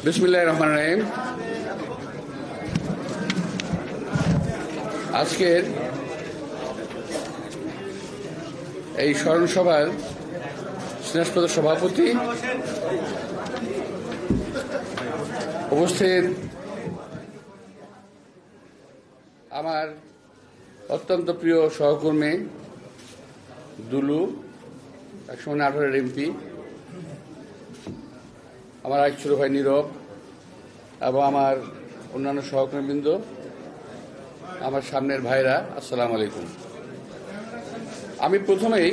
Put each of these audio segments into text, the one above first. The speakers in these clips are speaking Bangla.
বিসমিল্লাহির রহমানির রহিম। আজকের এই স্মরণ সভার স্নেহস্পদ সভাপতি, উপস্থিত আমার অত্যন্ত প্রিয় সহকর্মী দুলু, একসময় 18-এর এমপি, আমার এক ছোট ভাই নীরব এবং আমার অন্যান্য সহকর্মীবৃন্দ, আমার সামনের ভাইরা, আসসালামু আলাইকুম। আমি প্রথমেই,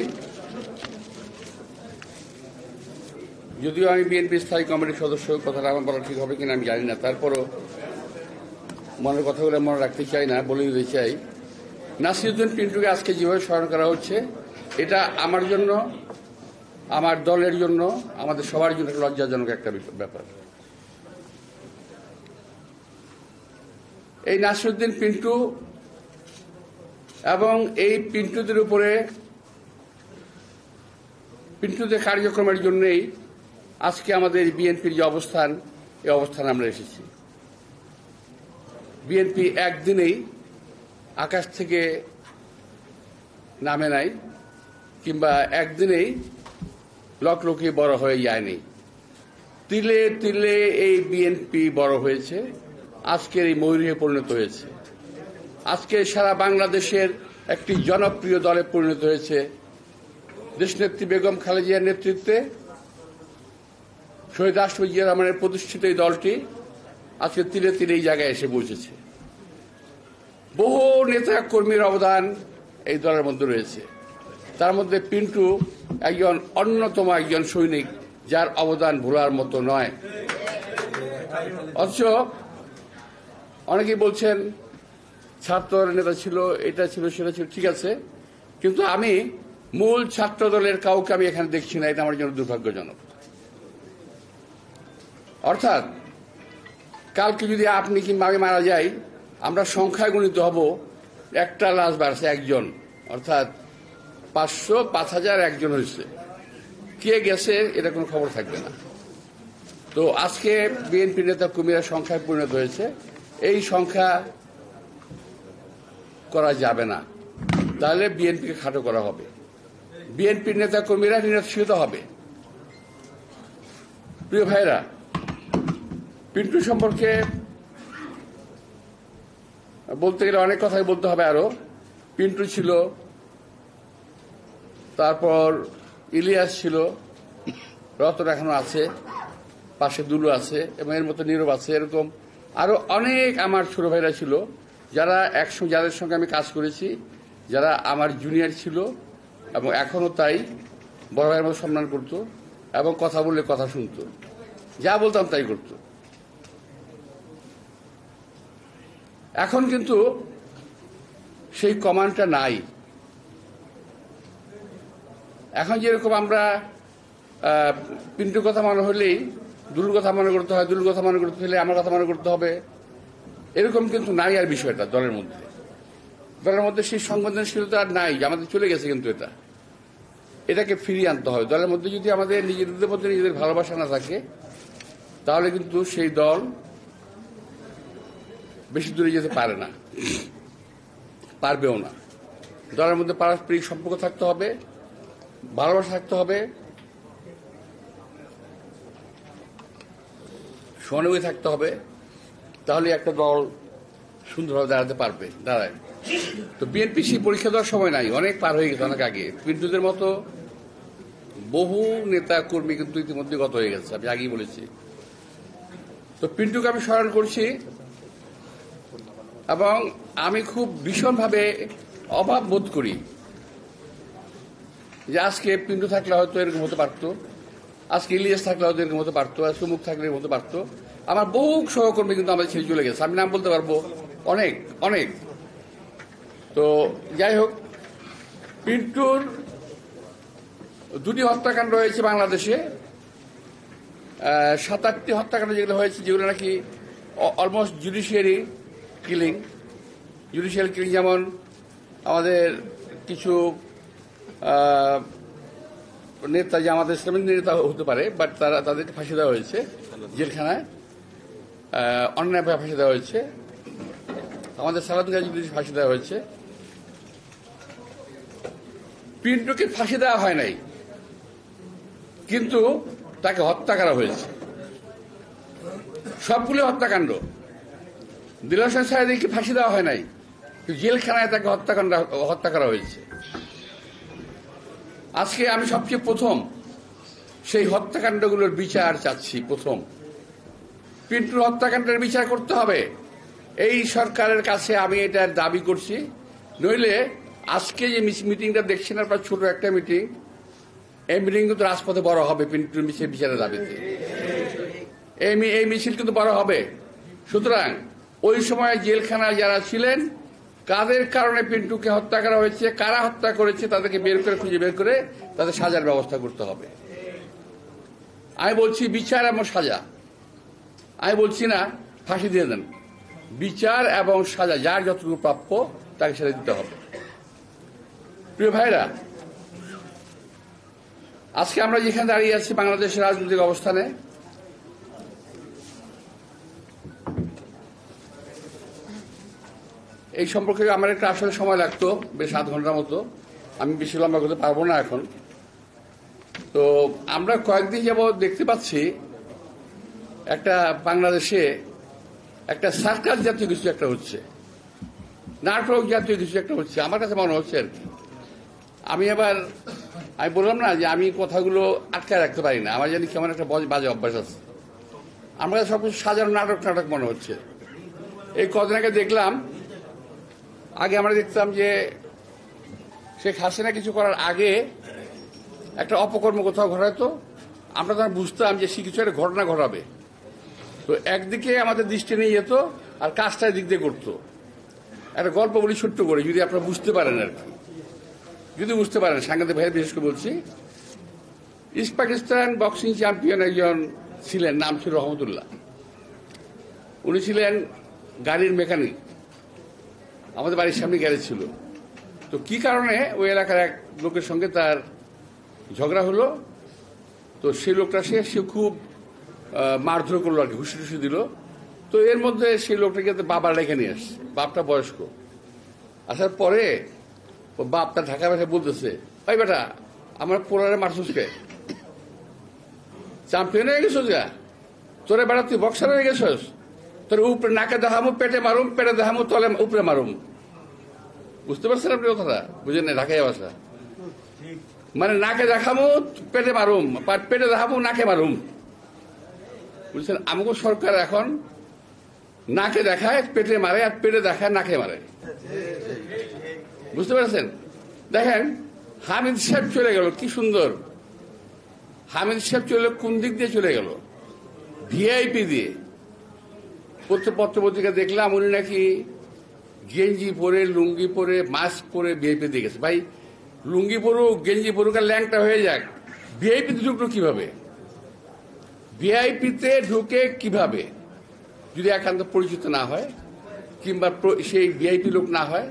যদিও আমি বিএনপি স্থায়ী কমিটির সদস্য, কথাটা আমার বলা ঠিক হবে কিনা আমি জানি না, তারপরও মনের কথাগুলো মনে রাখতে চাই না, বলে দিতে চাই, নাসিরউদ্দিন পিন্টুকে আজকে যেভাবে স্মরণ করা হচ্ছে, এটা আমার জন্য, আমার দলের জন্য, আমাদের সবার জন্য লজ্জাজনক একটা ব্যাপার। এই নাসিরউদ্দিন পিন্টু এবং এই পিন্টুদের উপরে, পিন্টুদের কার্যক্রমের জন্যই আজকে আমাদের বিএনপির যে অবস্থান, এই অবস্থানে আমরা এসেছি। বিএনপি একদিনেই আকাশ থেকে নামে নাই, কিংবা একদিনেই লকলকে বড় হয়ে যায়নি। তিলে তিলে এই বিএনপি বড় হয়েছে, আজকের এই ময়ূরে পরিণত হয়েছে। আজকে সারা বাংলাদেশের একটি জনপ্রিয় দলে পরিণত হয়েছে। দেশনেত্রী বেগম খালেদা জিয়ার নেতৃত্বে শহীদ রাষ্ট্রপতি জিয়া রহমানের প্রতিষ্ঠিত এই দলটি আজকে তিলে তিলে এই জায়গায় এসে পৌঁছেছে। বহু নেতা কর্মীর অবদান এই দলের মধ্যে রয়েছে। তার মধ্যে পিন্টু একজন অন্যতম একজন সৈনিক, যার অবদান ভোলার মতো নয়। অথচ অনেকেই বলছেন ছাত্র নেতা ছিল, এটা ছিল, সেটা ছিল, ঠিক আছে, কিন্তু আমি মূল ছাত্র দলের কাউকে আমি এখানে দেখছি না। এটা আমার জন্য দুর্ভাগ্যজনক। অর্থাৎ কালকে যদি আপনি কিংবা আমি মারা যাই, আমরা সংখ্যায় গণিত হব, একটা লাশ বাড়ছে একজন, অর্থাৎ 500, 5000 একজন হয়েছে, কে গেছে এটা কোনো খবর থাকবে না। তো আজকে বিএনপি নেতা কর্মীরা সংখ্যায় পরিণত হয়েছে, এই সংখ্যা করা যাবে না, তাহলে বিএনপিকে খাটো করা হবে, বিএনপির নেতা কর্মীরা নিরস্ত্রিত হবে। প্রিয় ভাইরা, পিন্টু সম্পর্কে বলতে গেলে অনেক কথাই বলতে হবে। আরো পিন্টু ছিল, তারপর ইলিয়াস ছিল, রতন এখনো আছে, পাশে দুলু আছে, এবং এর মতো নীরব আছে, এরকম আরো অনেক আমার ছোট ভাইরা ছিল, যারা একসঙ্গে, যাদের সঙ্গে আমি কাজ করেছি, যারা আমার জুনিয়র ছিল এবং এখনো তাই, বড় ভাইয়ের মতো সম্মান করত এবং কথা বললে কথা শুনত, যা বলতাম তাই করত। এখন কিন্তু সেই কমান্ডটা নাই। এখন যেরকম আমরা পিন্টুর কথা মনে হলেই দুলুর কথা মনে করতে হয়, দুলুর কথা মনে করতে হলে আমার কথা মনে করতে হবে, এরকম কিন্তু নাই আর বিষয়টা দলের মধ্যে। দলের মধ্যে সেই সংবেদনশীলতা আর নাই, আমাদের চলে গেছে। কিন্তু এটাকে ফিরিয়ে আনতে হবে। দলের মধ্যে যদি আমাদের নিজেদের মধ্যে নিজেদের ভালোবাসা না থাকে, তাহলে কিন্তু সেই দল বেশি দূরে যেতে পারে না, পারবেও না। দলের মধ্যে পারস্পরিক সম্পর্ক থাকতে হবে, ভালোবাসা থাকতে হবে, সহানুভূতি থাকতে হবে, তাহলে একটা দল সুন্দরভাবে দাঁড়ায়। তো বিএনপি সেই পরীক্ষা দেওয়ার সময় নাই, অনেক পার হয়ে গেছে, অনেক আগে। পিন্টুদের মতো বহু নেতা কর্মী কিন্তু ইতিমধ্যে গত হয়ে গেছে, আমি আগেই বলেছি। তো পিন্টুকে আমি স্মরণ করছি, এবং আমি খুব ভীষণভাবে অভাব বোধ করি যে আজকে পিন্টু থাকলে হয়তো এরকম হতে পারতো, আজকে ইলিয়াস থাকলে হয়তো এরকম হতে পারতো, আজকে মুখ থাকলে এরকম হতে পারতো। আমার বহু সহকর্মী কিন্তু আমাদের ছেড়ে চলে গেছে, আমি নাম বলতে পারবো, অনেক অনেক। তো যাই হোক, পিন্টুর দুটি হত্যাকাণ্ড হয়েছে বাংলাদেশে, 7-8টি হত্যাকাণ্ড যেগুলো হয়েছে, যেগুলো নাকি অলমোস্ট জুডিশিয়াল কিলিং। যেমন আমাদের কিছু নেতা, যে আমাদের ইসলামিক নেতা হতে পারে, বাট তাদেরকে ফাঁসি দেওয়া হয়েছে জেলখানায়, অন্যায়ভাবে ফাঁসি দেওয়া হয়েছে, আমাদের সালাউদ্দিন গাজীকে ফাঁসি দেওয়া হয়েছে। পিন্টুকে ফাঁসি দেওয়া হয় নাই, কিন্তু তাকে হত্যা করা হয়েছে। সবগুলো হত্যাকাণ্ড। দিলওয়ার হোসেন সাঈদীকে ফাঁসি দেওয়া হয় নাই, জেলখানায় তাকে হত্যা করা হয়েছে। আজকে আমি সবচেয়ে প্রথম সেই হত্যাকাণ্ডগুলোর বিচার চাচ্ছি। প্রথম পিন্টুর হত্যাকাণ্ডের বিচার করতে হবে, এই সরকারের কাছে আমি এটার দাবি করছি। নইলে আজকে যে মিটিংটা দেখছেন আপনার, ছোট একটা মিটিং, এই মিটিং কিন্তু রাজপথে বড় হবে পিন্টুর বিচারের দাবিতে। এই মিছিল কিন্তু বড় হবে। সুতরাং ওই সময় জেলখানায় যারা ছিলেন, কাদের কারণে পিন্টুকে হত্যা করা হয়েছে, কারা হত্যা করেছে, তাদেরকে খুঁজে বের করে তাদের সাজার ব্যবস্থা করতে হবে। আমি বলছি বিচার এবং সাজা, আমি বলছি না ফাঁসি দিয়ে দেন। বিচার এবং সাজা যার যতটুকু প্রাপ্য তাকে সেটা দিতে হবে। প্রিয় ভাইরা, আজকে আমরা যেখানে দাঁড়িয়ে আছি বাংলাদেশের রাজনৈতিক অবস্থানে, এই সম্পর্কে আমার একটা আসলে সময় লাগতো, বেশ 7 ঘন্টার মতো। আমি বেশি লম্বা করতে পারবো না এখন। তো আমরা কয়েকদিন যাবৎ দেখতে পাচ্ছি একটা বাংলাদেশে একটা সার্কাস জাতীয় কিছু একটা হচ্ছে, নাটক জাতীয় কিছু একটা হচ্ছে, আমার কাছে মনে হচ্ছে আর কি। আমি বললাম না যে আমি কথাগুলো আটকায় রাখতে পারি না, আমার জানি কেমন একটা বাজে অভ্যাস আছে। আমার কাছে সবকিছু সাজানো নাটক মনে হচ্ছে। এই কদিন আগে দেখলাম, আগে আমরা দেখতাম যে শেখ হাসিনা কিছু করার আগে একটা অপকর্ম কোথাও ঘটাতো, আমরা তখন বুঝতাম যে সে কিছু একটা ঘটনা ঘটাবে। তো একদিকে আমাদের দৃষ্টি নিয়ে যেত আর কাজটা দিক দিয়ে করতো। একটা গল্প বলি ছোট্ট করে, যদি আপনারা বুঝতে পারেন আর কি, যদি বুঝতে পারেন, সাংবাদিক ভাইয়ের বিশেষ করে বলছি। ইস্ট পাকিস্তান বক্সিং চ্যাম্পিয়ন একজন ছিলেন, নাম ছিল রহমতুল্লাহ। উনি ছিলেন গাড়ির মেকানিক, আমাদের বাড়ির সামনে গ্যারেজ ছিল। তো কি কারণে ওই এলাকার এক লোকের সঙ্গে তার ঝগড়া হলো। তো সেই লোকটা সে খুব মারধর করলো আর কি, ঘুষি টুসি দিল। তো এর মধ্যে সেই লোকটাকে বাবার রেখে নিয়ে আসছে, বাপটা বয়স্ক। আসার পরে ও বাপটা ঢাকা বেঠে বলতেছে, ওই বেটা আমার পোলারে মারছুসকে, চ্যাম্পিয়ন হয়ে গেছিস গা, তোরে বেটা তুই বক্সার হয়ে গেছিস, তোর উপরে নাকে দেখামো, পেটে মারুম, পেটে দেখামো, তলে উপরে মারুম। বুঝতে পারছেন আপনি কথাটা? বুঝেন না ঢাকায় ভাষা? মানে নাকে দেখামো, পেটে মারুম, পেটে দেখামো, নাকে মারুম। বুঝছেন? আমাকে সরকার এখন নাকে দেখায়, পেটে মারে, আর পেটে দেখায়, নাকে মারে। বুঝতে পারছেন? দেখেন হামিদ সাহেব চলে গেল, কি সুন্দর। হামিদ সাহেব চলে কোন দিক দিয়ে চলে গেল? ভিআইপি দিয়ে। পত্রপত্রিকা দেখলাম উনি নাকি গেঞ্জি পরে, লুঙ্গি পরে, মাস্ক পরে ভিআইপি দিয়ে গেছে। ভাই লুঙ্গি পরুক, গেঞ্জি পরুক, আর ল্যাংটা হয়ে যাক, ভিআইপিতে ঢুকলো কিভাবে? ভিআইপিতে ঢুকে কিভাবে? যদি একান্ত পরিচিত না হয় কিংবা সেই ভিআইপি লোক না হয়,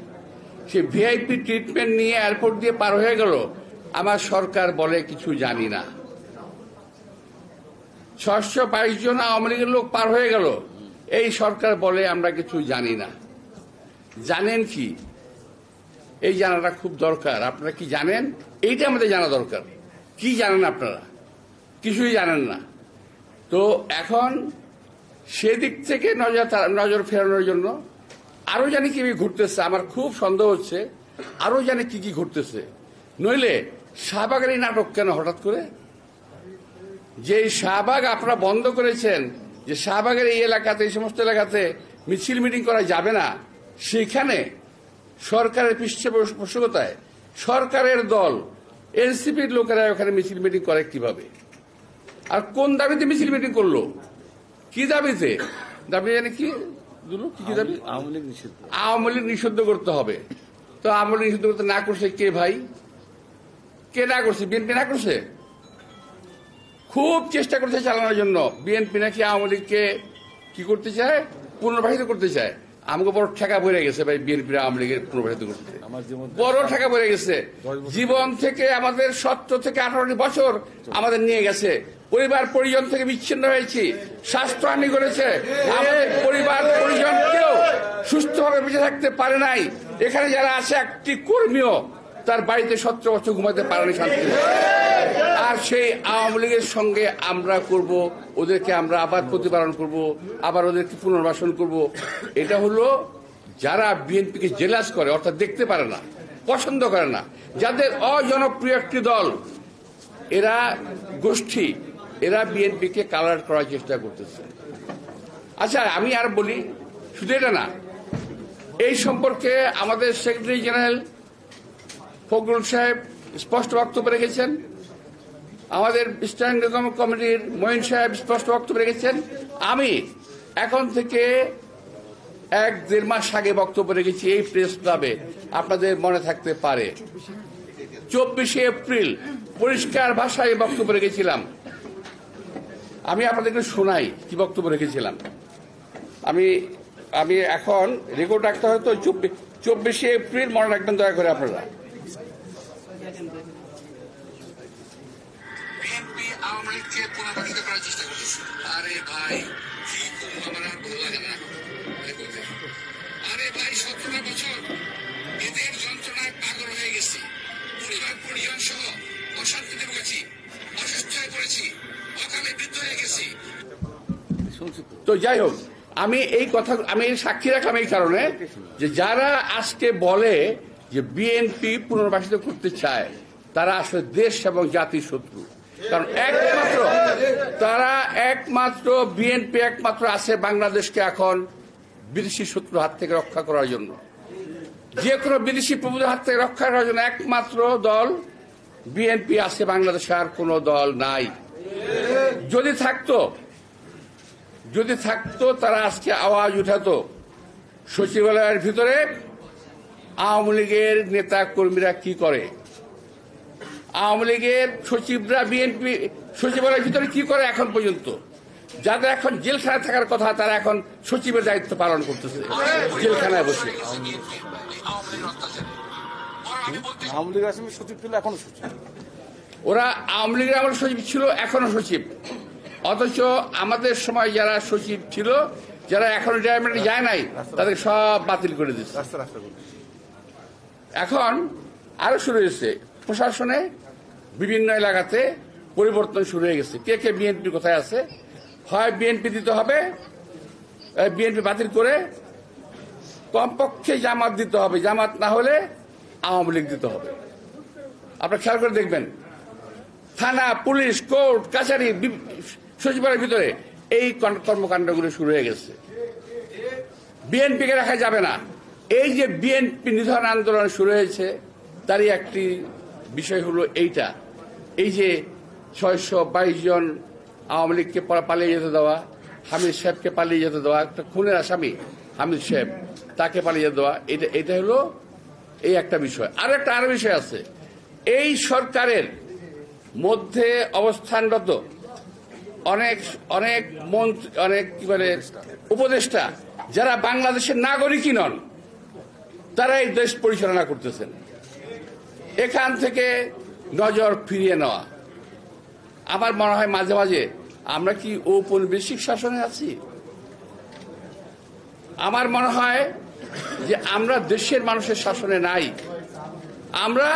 সেই ভিআইপি ট্রিটমেন্ট নিয়ে এয়ারপোর্ট দিয়ে পার হয়ে গেল। আমার সরকার বলে কিছু জানি না। 622 জন আওয়ামী লীগের লোক পার হয়ে গেল, এই সরকার বলে আমরা কিছু জানি না। জানেন কি? এই জানাটা খুব দরকার। আপনারা কি জানেন? এইটা আমাদের জানা দরকার। কি জানেন আপনারা? কিছুই জানেন না। তো এখন সেদিক থেকে নজর ফেরানোর জন্য আরো জানি কি ঘুরতেছে, আমার খুব সন্দেহ হচ্ছে আরো জানি কি ঘুরতেছে। নইলে শাহবাগের এই নাটক কেন হঠাৎ করে? যে শাহবাগ আপনারা বন্ধ করেছেন, যে শাহবাগের এই এলাকাতে, এই সমস্ত এলাকাতে মিছিল মিটিং করা যাবে না, সেখানে সরকারের পৃষ্ঠপোষকতায় সরকারের দল, এনসিপির লোকেরা ওখানে মিছিল মিটিং করে কিভাবে? আর কোন দাবিতে মিছিল মিটিং করলো? কি দাবিতে? দাবি জানি কি কি দাবি? আওয়ামী লীগ নিষিদ্ধ করতে হবে। তো আওয়ামী লীগ নিষিদ্ধ করতে না করছে কে ভাই? কে না করছে? বিএনপি না করছে? খুব চেষ্টা করছে চালানোর জন্য। বিএনপি নাকি আওয়ামী লীগকে কি করতে চায়? পুনর্বাসিত করতে চায়। আমাকে বড় ঠেকা পড়ে গেছে ভাই বিএনপি আওয়ামী লীগের পুনর্বাসিত করতে, বড় ঠেকা পড়ে গেছে। জীবন থেকে আমাদের 17 থেকে 18 বছর আমাদের নিয়ে গেছে, পরিবার পরিজন থেকে বিচ্ছিন্ন হয়েছি, স্বাস্থ্যহানি করেছে, আমাদের পরিবার পরিজন কেউ সুস্থভাবে বেঁচে থাকতে পারে নাই। এখানে যারা আছে একটি কর্মীও তার বাড়িতে 17 বছর ঘুমাতে পারেনি শান্তি। আর সেই আওয়ামী লীগের সঙ্গে আমরা করব, ওদেরকে আমরা আবার প্রতিপালন করব, আবার ওদেরকে পুনর্বাসন করব। এটা হলো যারা বিএনপিকে জেলাস করে, অর্থাৎ দেখতে পারে না, পছন্দ করে না, যাদের অজনপ্রিয় একটি দল, এরা গোষ্ঠী, এরা বিএনপিকে কালার করার চেষ্টা করতেছে। আচ্ছা, আমি আর বলি, শুধু এটা না, এই সম্পর্কে আমাদের সেক্রেটারি জেনারেল ফখরুল সাহেব স্পষ্ট বক্তব্য রেখেছেন, আমাদের স্ট্যান্ডিং কমিটির মঈন সাহেব স্পষ্ট বক্তব্য রেখেছেন। আমি এখন থেকে 1-1.5 মাস আগে বক্তব্য রেখেছি এই প্রেস ক্লাবে, আপনাদের মনে থাকতে পারে। 24শে এপ্রিল পরিষ্কার ভাষায় বক্তব্য রেখেছিলাম। আমি আপনাদেরকে শোনাই কি বক্তব্য রেখেছিলাম। আমি এখন রেকর্ড রাখতে হয়তো 24শে এপ্রিল মনে রাখবেন দয়া করে আপনারা। বিএনপি আওয়ামী লীগকে পুনর্বাসিত করার চেষ্টা করতেছে। আরে ভাই, আমার আর ভালো লাগে না। আরে ভাই, 17 বছর এদের যন্ত্রণায় পাগল হয়ে গেছি, পরিবার পরিজন সহ অশান্তিতে ভুগেছি, অসুস্থ হয়ে পড়েছি, অকালে বৃদ্ধ হয়ে গেছি। তো যাই হোক, আমি এই কথা আমি সাক্ষী রাখলাম এই কারণে যে যারা আজকে বলে যে বিএনপি পুনর্বাসিত করতে চায়, তারা আসলে দেশ এবং জাতির শত্রু। কারণ একমাত্র বিএনপি একমাত্র আছে বাংলাদেশকে এখন বিদেশি শত্রুর হাত থেকে রক্ষা করার জন্য, যে কোনো বিদেশি প্রভুদের হাত থেকে রক্ষা করার জন্য একমাত্র দল বিএনপি আছে, বাংলাদেশে আর কোনো দল নাই। যদি থাকতো তারা আজকে আওয়াজ উঠাতো সচিবালয়ের ভিতরে আওয়ামী লীগের নেতা কর্মীরা কি করে, আওয়ামী লীগের সচিবরা বিএনপি সচিবালয়ের ভিতরে কি করে এখন পর্যন্ত। যাদের এখন জেলখানায় থাকার কথা, তারা এখন সচিবের দায়িত্ব পালন করতেছে জেলখানায় বসে। ওরা আওয়ামী লীগের আমার সচিব ছিল, এখনো সচিব, অথচ আমাদের সময় যারা সচিব ছিল, যারা এখন রিটায়ারমেন্টে যায় নাই, তাদের সব বাতিল করে দিচ্ছে। এখন আরো শুরু হয়েছে, প্রশাসনে বিভিন্ন এলাকাতে পরিবর্তন শুরু হয়ে গেছে। কে বিএনপি কোথায় আছে, হয় বিএনপি দিতে হবে, বিএনপি বাতিল করে কমপক্ষে জামাত দিতে হবে, জামাত না হলে আওয়ামী লীগ দিতে হবে। আপনারা খেয়াল করে দেখবেন, থানা, পুলিশ, কোর্ট, কাছারি, সচিবালয়ের ভিতরে এই কর্মকাণ্ডগুলো শুরু হয়ে গেছে। বিএনপিকে রাখা যাবে না। এই যে বিএনপি নিধন আন্দোলন শুরু হয়েছে, তারই একটি বিষয় হলো এইটা, এই যে 622 জন আওয়ামী লীগকে পালিয়ে যেতে দেওয়া, হামিদ সাহেবকে পালিয়ে যেতে দেওয়া, একটা খুনের আসামি হামিদ সাহেব, তাকে পালিয়ে যেতে দেওয়া, এটা হলো এই একটা বিষয়। আরো বিষয় আছে, এই সরকারের মধ্যে অবস্থানরত অনেক মন্ত্রী, অনেক কি বলে উপদেষ্টা, যারা বাংলাদেশের নাগরিকই নন, তারা এই দেশ পরিচালনা করতেছেন। এখান থেকে নজর ফিরিয়ে নেওয়া। আমার মনে হয় মাঝে মাঝে আমরা কি ঔপনিবেশিক শাসনে আছি? আমার মনে হয় যে আমরা দেশের মানুষের শাসনে নাই, আমরা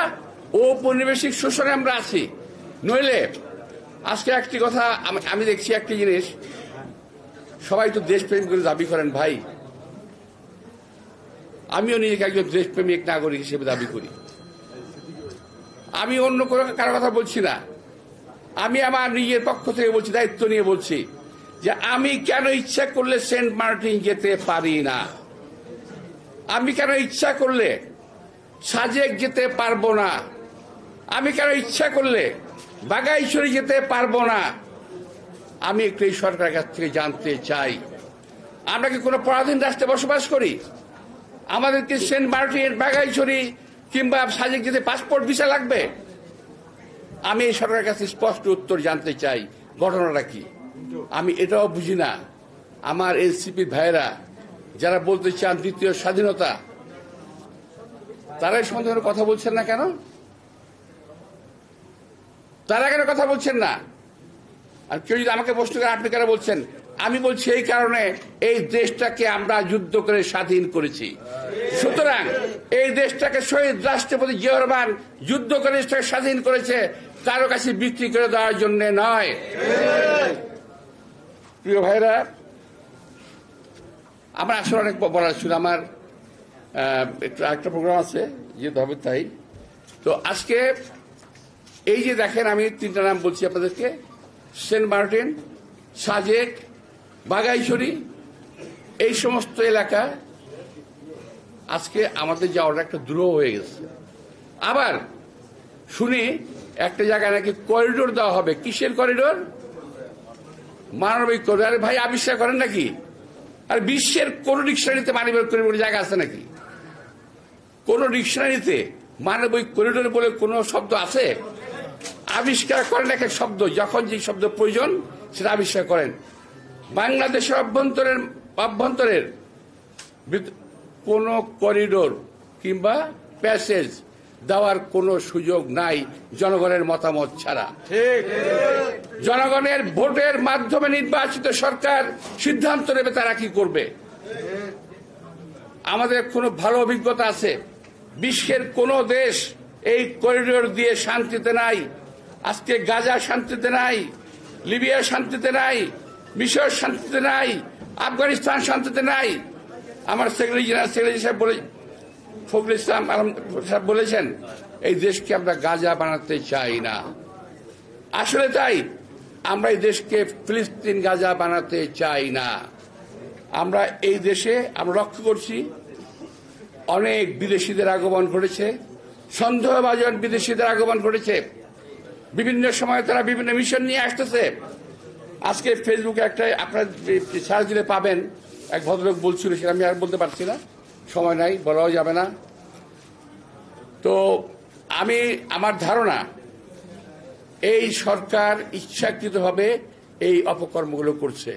ঔপনিবেশিক শোষণে আমরা আছি। নইলে আজকে একটি কথা আমি দেখছি, একটি জিনিস, সবাই তো দেশপ্রেম করে দাবি করেন ভাই, আমিও নিজেকে একজন দেশপ্রেমিক নাগরিক হিসেবে দাবি করি। আমি অন্য কোনো কারো কথা বলছি না, আমি আমার নিজের পক্ষ থেকে বলছি, দায়িত্ব নিয়ে বলছি যে আমি কেন ইচ্ছা করলে সেন্ট মার্টিন যেতে পারি না, আমি কেন ইচ্ছা করলে সাজেক যেতে পারবো না, আমি কেন ইচ্ছা করলে বাগাইছড়ি যেতে পারবো না। আমি একটু এই সরকারের কাছ থেকে জানতে চাই, আমরা কি কোনো পরাধীন রাষ্ট্রে বসবাস করি? আমাদেরকে সেন্ট মার্টিন, বাগাইছড়ি কিংবা সাজেক যেতে পাসপোর্ট ভিসা লাগবে? আমি এই সরকারের কাছে স্পষ্ট উত্তর জানতে চাই, ঘটনাটা কি। আমি এটাও বুঝি না আমার এনসিপি ভাইয়েরা যারা বলতে চান দ্বিতীয় স্বাধীনতা, তারা এই সম্বন্ধে কথা বলছেন না কেন? তারা কেন কথা বলছেন না? আর কেউ যদি আমাকে প্রশ্ন করে আপনি কেন বলছেন, আমি বলছি এই কারণে এই দেশটাকে আমরা যুদ্ধ করে স্বাধীন করেছি। সুতরাং এই দেশটাকে শহীদ রাষ্ট্রপতি জিয়াউর রহমান যুদ্ধ করে দেশটাকে স্বাধীন করেছে, কারো কাছে বিক্রি করে দেওয়ার জন্য নয়। প্রিয় ভাইরা, আমার আসলে অনেক বলার ছিল, আমার একটা প্রোগ্রাম আছে যেতে হবে, তাই তো আজকে এই যে দেখেন, আমি 3টা নাম বলছি আপনাদেরকে: সেন্ট মার্টিন, সাজেক, বাগাইছড়ি, এই সমস্ত এলাকা আজকে আমাদের যাওয়াটা একটা দ্রোহ হয়ে গেছে। আবার শুনি একটা জায়গায় নাকি করিডোর দেওয়া হবে। কিসের করিডোর? মানবিক করিডোর। আরে ভাই, আবিষ্কার করেন নাকি? আর বিশ্বের কোন ডিকশনারিতে মানবিক করিডোর জায়গা আছে নাকি? কোন ডিকশনারিতে মানবিক করিডোর বলে কোন শব্দ আছে? আবিষ্কার করেন এক এক শব্দ, যখন যে শব্দ প্রয়োজন সেটা আবিষ্কার করেন। বাংলাদেশের অভ্যন্তরের কোন করিডোর কিংবা প্যাসেজ দেওয়ার কোন সুযোগ নাই জনগণের মতামত ছাড়া। জনগণের ভোটের মাধ্যমে নির্বাচিত সরকার সিদ্ধান্ত নেবে তারা কি করবে। আমাদের কোনো ভালো অভিজ্ঞতা আছে, বিশ্বের কোন দেশ এই করিডোর দিয়ে শান্তিতে নাই। আজকে গাজা শান্তিতে নাই, লিবিয়া শান্তিতে নাই, মিশর শান্তিতে নাই, আফগানিস্তান শান্তিতে নাই। আমার সেক্রেটারি সাহেব ফখরুল ইসলাম সাহেব বলেছেন, এই দেশকে আমরা গাজা বানাতে চাই না। আসলে তাই, আমরা এই দেশকে ফিলিস্তিন গাজা বানাতে চাই না। আমরা এই দেশে আমরা লক্ষ্য করছি অনেক বিদেশিদের আগমন ঘটেছে, সন্দেহভাজন বিদেশিদের আগমন ঘটেছে। বিভিন্ন সময় তারা বিভিন্ন মিশন নিয়ে আসতেছে। আজকে ফেসবুকে একটা আপনার সার্চ দিলে পাবেন, এক ভদ্রলোক বলছিল, সেটা আমি আর বলতে পারছি না, সময় নাই, বলাও যাবে না। তো আমার ধারণা, এই সরকার ইচ্ছাকৃতভাবে এই অপকর্মগুলো করছে।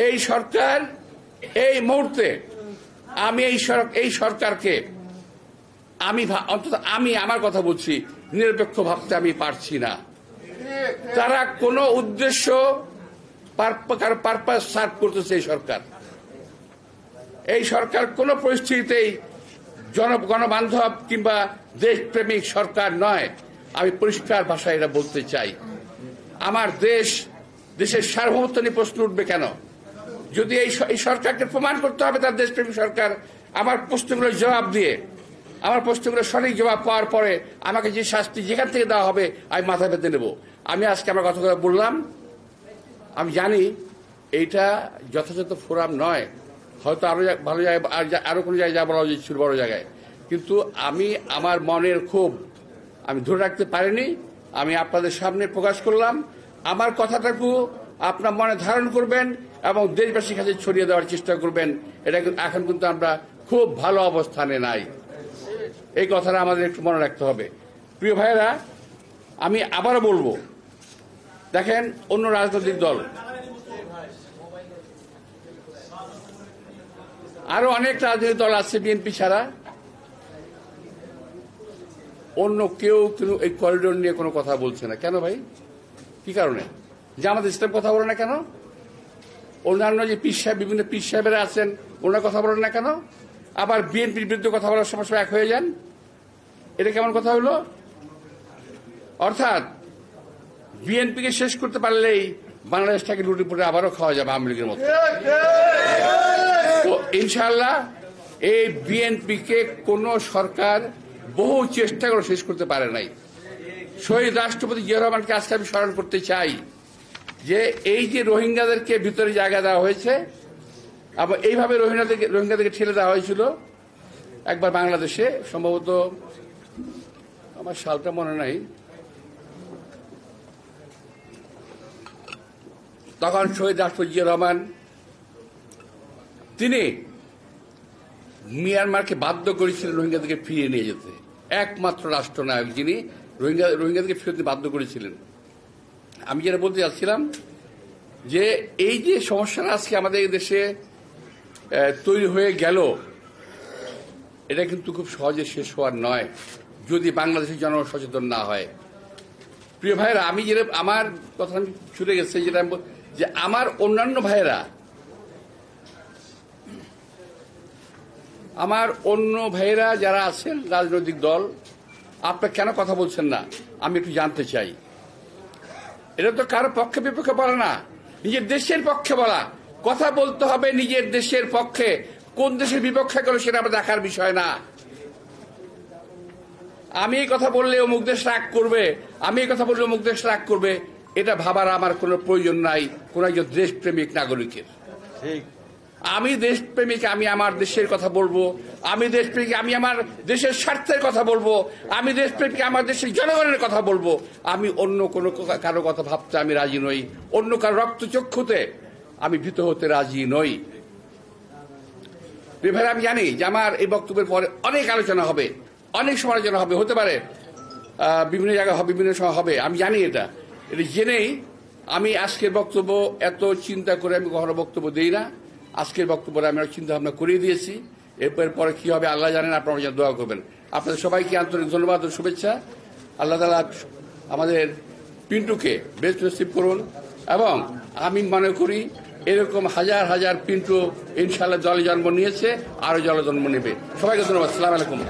এই সরকার এই মুহূর্তে, আমি এই সরকারকে অন্তত আমি আমার কথা বলছি, নিরপেক্ষ ভাবতে আমি পারছি না। তারা কোনো উদ্দেশ্য পারপাস সার্ভ করতেছে। এই সরকার কোন পরিস্থিতিতেই গণবান্ধব কিংবা দেশপ্রেমিক সরকার নয়। আমি পরিষ্কার ভাষায় এটা বলতে চাই। আমার দেশের সার্বভৌমত্ব নিয়ে প্রশ্ন উঠবে কেন? যদি এই সরকারকে প্রমাণ করতে হবে তার দেশপ্রেমিক সরকার, আমার প্রশ্নগুলোর জবাব দিয়ে, আমার প্রশ্নগুলোর সঠিক জবাব পাওয়ার পরে আমাকে যে শাস্তি যেখান থেকে দেওয়া হবে আমি মাথা পেতে নেব। আমি আজকে আমার কথাগুলো বললাম, আমি জানি এইটা যথাযথ ফোরাম নয়, হয়তো আরো ভালো জায়গায়, আরো কোনো জায়গায় যা বলা উচিত ছিল বড় জায়গায়, কিন্তু আমি আমার মনের ক্ষোভ আমি ধরে রাখতে পারিনি। আমি আপনাদের সামনে প্রকাশ করলাম। আমার কথাটাকে আপনার মনে ধারণ করবেন এবং দেশবাসীর কাছে ছড়িয়ে দেওয়ার চেষ্টা করবেন। এটা এখন কিন্তু আমরা খুব ভালো অবস্থানে নাই, এই কথাটা আমাদের একটু মনে রাখতে হবে। প্রিয় ভাইয়েরা, আমি আবারও বলবো, দেখেন অন্য রাজনৈতিক দল, আরো অনেক রাজনৈতিক দল আছে বিএনপি ছাড়া, অন্য কেউ কিন্তু এই করিডোর নিয়ে কোনো কথা বলছে না। কেন ভাই? কি কারণে? জামাত ইসলাম কথা বলে না কেন? অন্যান্য যে বিভিন্ন পীর সাহেবেরা আছেন, ওনারা কথা বলেন না কেন? আবার বিএনপির বিরুদ্ধে কথা বলার সময় এক হয়ে যান। এটা কেমন কথা হলো? অর্থাৎ বিএনপিকে শেষ করতে পারলেই বাংলাদেশটাকে লুটে পুটে আবারও খাওয়া যাবে আওয়ামী লীগের মতো। তো ইনশাআল্লাহ এই বিএনপিকে কোন সরকার বহু চেষ্টা করে শেষ করতে পারে নাই। শহীদ রাষ্ট্রপতি জিয়াউর রহমানকে আজকে আমি স্মরণ করতে চাই যে এই যে রোহিঙ্গাদেরকে ভিতরে জায়গা দেওয়া হয়েছে এবং এইভাবে রোহিঙ্গাদেরকে ঠেলে দেওয়া হয়েছিল একবার বাংলাদেশে, সম্ভবত আমার সালটা মনে নাই, তখন শহীদ রাষ্ট্রপতি জিয়াউর রহমান তিনি মিয়ানমারকে বাধ্য করেছিলেন রোহিঙ্গাদেরকে ফিরিয়ে নিয়ে যেতে। একমাত্র রাষ্ট্রনায়ক যিনি রোহিঙ্গাদেরকে ফিরতে বাধ্য করেছিলেন। আমি যেটা বলতে চাচ্ছিলাম যে এই যে সমস্যাটা আজকে আমাদের দেশে তৈরি হয়ে গেল, এটা কিন্তু খুব সহজে শেষ হওয়ার নয় যদি বাংলাদেশের জনগণ সচেতন না হয়। প্রিয় ভাইয়েরা, আমি যেটা আমার কথা আমি ছুটে গেছে, যেটা যে আমার অন্যান্য ভাইয়েরা, আমার অন্য ভাইয়েরা যারা আছেন রাজনৈতিক দল, আপনারা কেন কথা বলছেন না আমি একটু জানতে চাই। এটা তো কারো পক্ষে বিপক্ষে বলা না, নিজের দেশের পক্ষে বলা। কথা বলতে হবে নিজের দেশের পক্ষে, কোন দেশের বিপক্ষে গেল সেটা আমরা দেখার বিষয় না। আমি এই কথা বললে অমুক দেশ রাগ করবে, আমি এই কথা বললে অমুক দেশ রাগ করবে, এটা ভাবার আমার কোনো প্রয়োজন নাই কোন একজন দেশপ্রেমিক নাগরিকের। আমি দেশপ্রেমিক, আমি আমার দেশের কথা বলবো। আমি দেশপ্রেমিক, আমি আমার দেশের স্বার্থের কথা বলবো। আমি দেশপ্রেমিক, আমার দেশের জনগণের কথা বলবো। আমি অন্য কোনো কারো কথা ভাবতে আমি রাজি নই, অন্য কারো রক্তচক্ষুতে আমি ভীত হতে রাজি নই। ভাই, আমি জানি যে আমার এই বক্তব্যের পরে অনেক আলোচনা হবে, অনেক সমালোচনা হবে, হতে পারে বিভিন্ন জায়গায় হবে, বিভিন্ন সময় হবে। আমি জানি এটা জেনেই আমি আজকের বক্তব্য এত চিন্তা করে আমি কখনো বক্তব্য দিই না। আজকের বক্তব্যে আমি চিন্তা ভাবনা করিয়ে দিয়েছি। এরপর পরে কি হবে আল্লাহ জানেন, আপনারা যেন দোয়া করবেন। আপনাদের সবাইকে আন্তরিক ধন্যবাদ ও শুভেচ্ছা। আল্লাহ তাআলা আমাদের পিন্টুকে বেস্ট নসিব করুন, এবং আমি মনে করি এরকম হাজার হাজার পিন্টু ইনশাআল্লাহ দলে জন্ম নিয়েছে, আরো জলে জন্ম নেবে। সবাইকে ধন্যবাদ। আসসালামু আলাইকুম।